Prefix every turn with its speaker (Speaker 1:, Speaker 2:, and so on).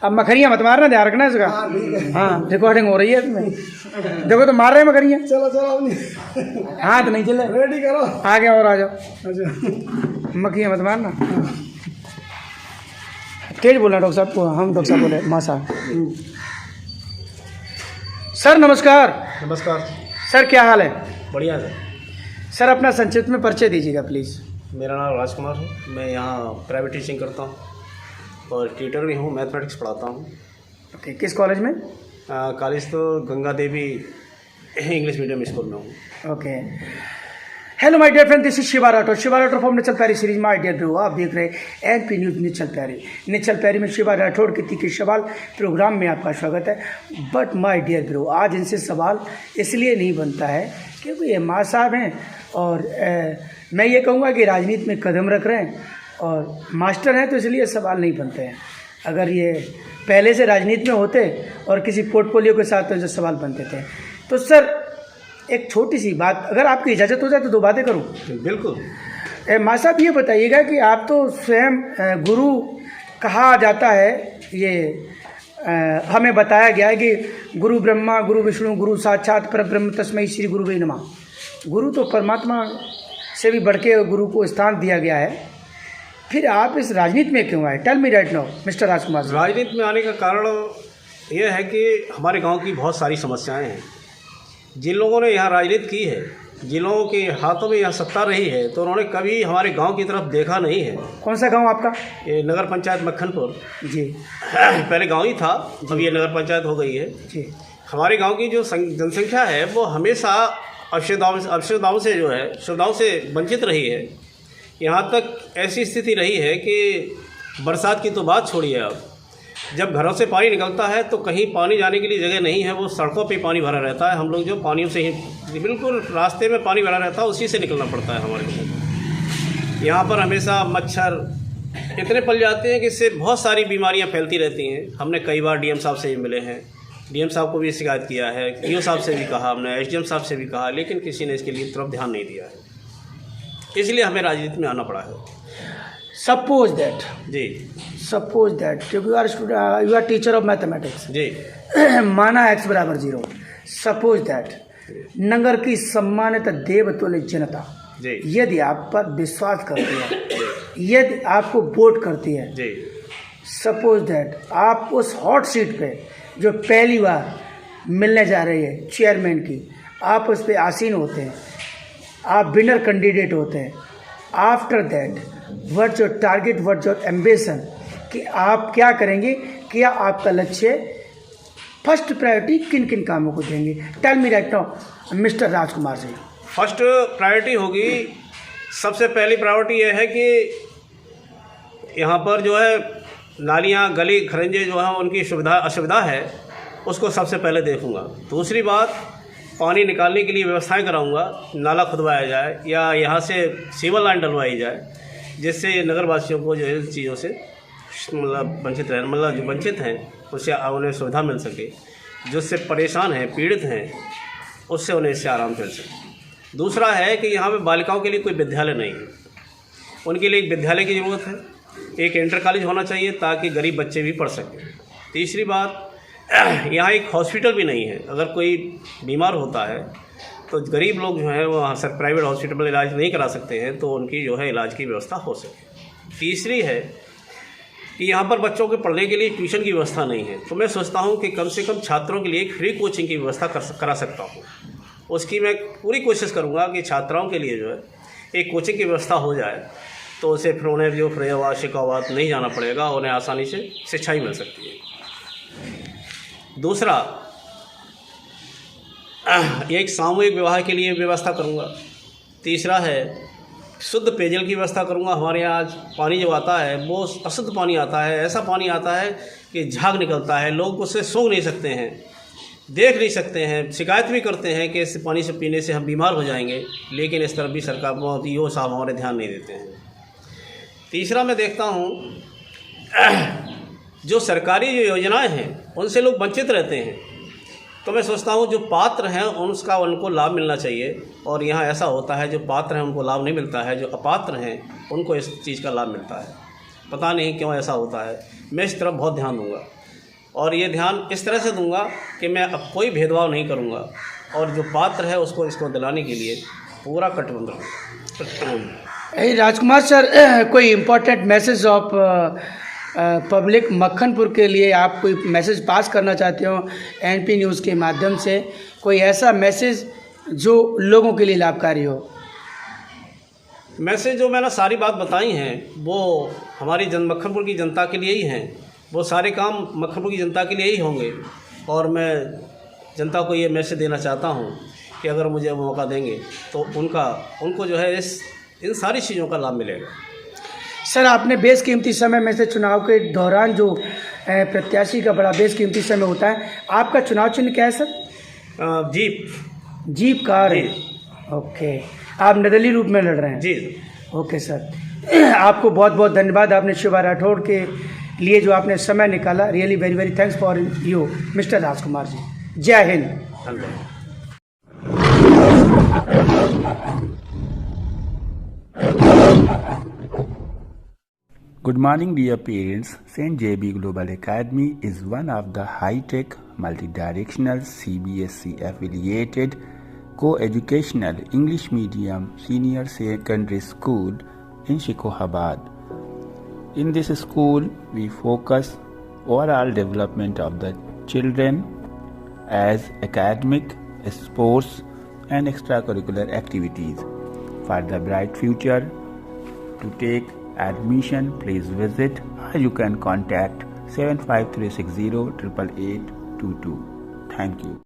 Speaker 1: अब मखरियाँ मत मारना, ध्यान रखना इसका। हाँ रिकॉर्डिंग हो रही है इसमें, देखो तो मार रहे हैं मखरियाँ।
Speaker 2: चलो चलो
Speaker 1: हाथ नहीं चले,
Speaker 2: रेडी करो,
Speaker 1: आगे और आ जाओ।
Speaker 2: अच्छा
Speaker 1: मखियाँ मत मारना, तेज बोलना डॉक्टर साहब को। हम डॉक्टर साहब बोले माँ साहब। सर नमस्कार।
Speaker 3: नमस्कार
Speaker 1: सर क्या हाल है?
Speaker 3: बढ़िया है
Speaker 1: सर अपना संक्षिप्त में परिचय दीजिएगा प्लीज़।
Speaker 3: मेरा नाम राजकुमार है, मैं यहाँ प्राइवेट टीचिंग करता हूँ और टीचर भी हूँ, मैथमेटिक्स पढ़ाता हूँ।
Speaker 1: ओके, किस कॉलेज में?
Speaker 3: कॉलेज तो Ganga Devi English medium school में हूँ।
Speaker 1: Okay, hello my dear friend, this is Shiva Rathore. Shiva Rathore from निचल पैरी सीरीज। माय डियर ब्रो, आप देख रहे हैं एनपी न्यूज़ निचल पैरी। निचल पैरी में शिवा राठौर के तीखे सवाल प्रोग्राम में आपका स्वागत है। बट माय डियर ब्रो, आज इनसे सवाल इसलिए नहीं बनता है क्योंकि ये माँ साहब हैं और मैं ये कहूँगा कि राजनीति में कदम रख रहे हैं और मास्टर हैं, तो इसलिए सवाल नहीं बनते हैं। अगर ये पहले से राजनीति में होते और किसी पोर्टफोलियो के साथ तो जो सवाल बनते थे। तो सर एक छोटी सी बात, अगर आपकी इजाज़त हो जाए तो दो बातें करूं।
Speaker 3: बिल्कुल।
Speaker 1: माँ साहब ये बताइएगा कि आप तो स्वयं गुरु कहा जाता है, ये हमें बताया गया है कि गुरु ब्रह्मा गुरु विष्णु गुरु साक्षात परब्रह्म तस्मै श्री गुरुवे नमः। गुरु तो परमात्मा से भी बढ़ के गुरु को स्थान दिया गया है, फिर आप इस राजनीति में क्यों आए? Tell me right now mister Rajkumar.
Speaker 3: राजनीति में आने का कारण यह है कि हमारे गांव की बहुत सारी समस्याएं हैं। जिन लोगों ने यहाँ राजनीति की है, जिन लोगों के हाथों में यहाँ सत्ता रही है, तो उन्होंने कभी हमारे गांव की तरफ देखा नहीं है।
Speaker 1: कौन सा गांव आपका?
Speaker 3: ये नगर पंचायत मक्खनपुर
Speaker 1: जी।
Speaker 3: पहले गांव ही था, अब ये नगर पंचायत हो गई है
Speaker 1: जी।
Speaker 3: हमारे गांव की जो जनसंख्या है वो हमेशा अवसरदाओं से जो है सुविधाओं से वंचित रही है। यहाँ तक ऐसी स्थिति रही है कि बरसात की तो बात छोड़िए, अब जब घरों से पानी निकलता है तो कहीं पानी जाने के लिए जगह नहीं है, वो सड़कों पे पानी भरा रहता है। हम लोग जो पानियों से ही बिल्कुल रास्ते में पानी भरा रहता है, उसी से निकलना पड़ता है हमारे को। यहाँ पर हमेशा मच्छर इतने पल जाते हैं कि इससे बहुत सारी बीमारियाँ फैलती रहती हैं। हमने कई बार डीएम साहब से भी मिले हैं, डीएम साहब को भी शिकायत किया है, ईओ साहब से भी कहा, हमने एसडीएम साहब से भी कहा, लेकिन किसी ने इसके लिए तरफ ध्यान नहीं दिया है। इसलिए हमें राजनीति में आना पड़ा है।
Speaker 1: सपोज दैट क्योंकि you are teacher of mathematics
Speaker 3: जी।
Speaker 1: माना x बराबर 0। सपोज दैट नगर की सम्मानित देवतुल्य जनता
Speaker 3: जी
Speaker 1: यदि आप पर विश्वास करती है, यदि आपको वोट करती है
Speaker 3: जी,
Speaker 1: सपोज दैट आप उस हॉट सीट पे जो पहली बार मिलने जा रही है चेयरमैन की, आप उस पर आसीन होते हैं, आप विनर कैंडिडेट होते हैं। After that what's your target, what's your ambition, कि आप क्या करेंगे, क्या आपका लक्ष्य, फर्स्ट प्रायोरिटी किन किन कामों को देंगे? Tell me right now mister Rajkumar ji.
Speaker 3: First priority होगी, सबसे पहली प्रायोरिटी यह है कि यहाँ पर जो है नालियाँ गली खरंजे जो है उनकी असुविधा है, उसको सबसे पहले देखूँगा। दूसरी बात, पानी निकालने के लिए व्यवस्थाएं कराऊंगा, नाला खुदवाया जाए या यहाँ से सीवर लाइन डलवाई जाए, जिससे नगरवासियों को जो है चीज़ों से मतलब वंचित रहे, मतलब जो वंचित हैं उससे उन्हें सुविधा मिल सके, जिससे परेशान हैं पीड़ित हैं उससे उन्हें इससे आराम मिल सके। दूसरा है कि यहाँ पे बालिकाओं के लिए कोई विद्यालय नहीं है, उनके लिए एक विद्यालय की ज़रूरत है, एक इंटर कॉलेज होना चाहिए ताकि गरीब बच्चे भी पढ़ सकें। तीसरी बात, यहाँ एक हॉस्पिटल भी नहीं है, अगर कोई बीमार होता है तो गरीब लोग जो है वो सर प्राइवेट हॉस्पिटल में इलाज नहीं करा सकते हैं, तो उनकी जो है इलाज की व्यवस्था हो सके। तीसरी है कि यहाँ पर बच्चों के पढ़ने के लिए ट्यूशन की व्यवस्था नहीं है, तो मैं सोचता हूँ कि कम से कम छात्रों के लिए एक फ्री कोचिंग की व्यवस्था करा सकता हूँ। उसकी मैं पूरी कोशिश करूँगा कि छात्राओं के लिए जो है एक कोचिंग की व्यवस्था हो जाए, तो उसे फिर उन्हें जो फरीदाबाद शिकाबाद नहीं जाना पड़ेगा, उन्हें आसानी से शिक्षा ही मिल सकती है। दूसरा, एक सामूहिक विवाह के लिए व्यवस्था करूँगा। तीसरा है शुद्ध पेयजल की व्यवस्था करूँगा। हमारे यहाँ आज पानी जो आता है वो अशुद्ध पानी आता है, ऐसा पानी आता है कि झाग निकलता है, लोग उससे सूंघ नहीं सकते हैं, देख नहीं सकते हैं, शिकायत भी करते हैं कि इस पानी से पीने से हम बीमार हो जाएंगे, लेकिन इस तरफ भी सरकार मोदी साहब हमारे ध्यान नहीं देते हैं। तीसरा मैं देखता हूँ जो सरकारी जो योजनाएं हैं उनसे लोग वंचित रहते हैं, तो मैं सोचता हूँ जो पात्र हैं उसका उनको लाभ मिलना चाहिए, और यहाँ ऐसा होता है जो पात्र हैं उनको लाभ नहीं मिलता है, जो अपात्र हैं उनको इस चीज़ का लाभ मिलता है। पता नहीं क्यों ऐसा होता है। मैं इस तरफ बहुत ध्यान दूँगा, और ये ध्यान इस तरह से दूंगा कि मैं अब कोई भेदभाव नहीं करूंगा, और जो पात्र है उसको इसको दिलाने के लिए पूरा कटिबद्ध रहूँगा।
Speaker 1: राजकुमार सर, कोई important message of public Makhanpur के लिए आप कोई मैसेज पास करना चाहते हो एनपी न्यूज़ के माध्यम से, कोई ऐसा मैसेज जो लोगों के लिए लाभकारी हो?
Speaker 3: मैसेज जो मैंने सारी बात बताई हैं वो हमारी मक्खनपुर की जनता के लिए ही हैं, वो सारे काम मक्खनपुर की जनता के लिए ही होंगे, और मैं जनता को ये मैसेज देना चाहता हूँ कि अगर मुझे वो मौका देंगे तो उनको जो है इन सारी चीज़ों का लाभ मिलेगा।
Speaker 1: सर, आपने बेशकीमती समय में से चुनाव के दौरान जो प्रत्याशी का बड़ा बेशकीमती समय होता है, आपका चुनाव चिन्ह क्या है सर? जीप कार है। ओके, आप निर्दलीय रूप में लड़ रहे हैं?
Speaker 3: जी।
Speaker 1: ओके सर, आपको बहुत बहुत धन्यवाद। आपने शिवा राठौड़ के लिए जो आपने समय निकाला, really very very thanks for you mister Rajkumar ji. जय हिंद।
Speaker 3: धन्यवाद।
Speaker 4: Good morning, dear parents. St. JB Global Academy is one of the high-tech, multi-directional, CBSE affiliated, co-educational English medium senior secondary school in Shikohabad. In this school, we focus overall development of the children as academic, sports and extracurricular activities. For the bright future, to take admission, please visit, or you can contact 75360 88822. Thank you.